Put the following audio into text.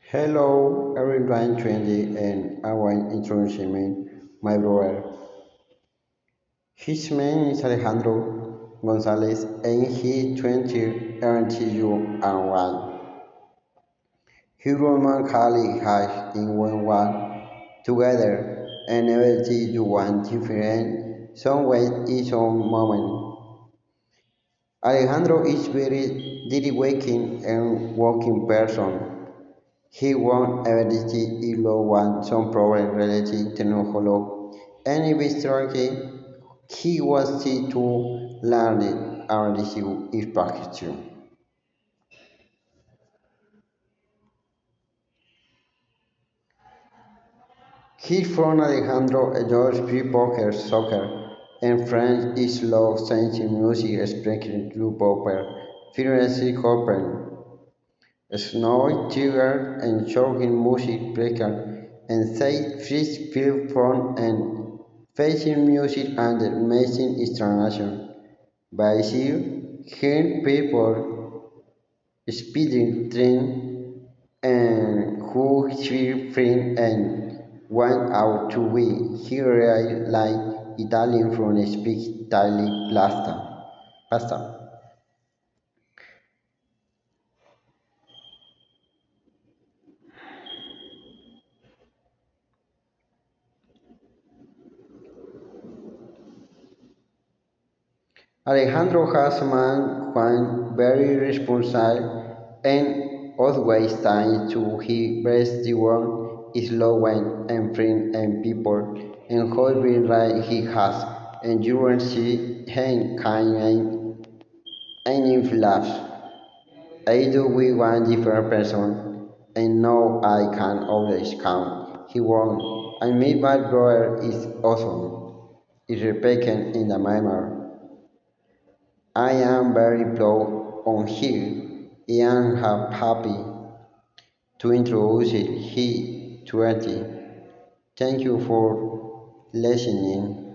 Hello, everyone, 20, and I want to introduce my brother. His name is Alejandro Gonzalez, and he is 20 and one. He Roman Kali has in one together, and everything you want different, some way is some moment. Alejandro is very dedicated and working person. He won everything he won some problem related to technology and eventually he was seen to learn and receive instruction. He from Alejandro enjoys free poker, soccer, and French is love science music speaking through poker, fluency corporate, snow tiger and shocking music breaker, and say fish feel fun and facing music and amazing international. By hearing people speeding train and who feel free and went out to we. He realized like Italian from speak Italy pasta. Alejandro has man Juan very responsible and always trying to he best the world is low and friend and people and hoping right he has endurance and kind and influence. I do we one different person and know I can always count. He won. And me my brother is awesome. Is Rebecca in the memory. I am very proud on him and happy to introduce he 20. Thank you for listening.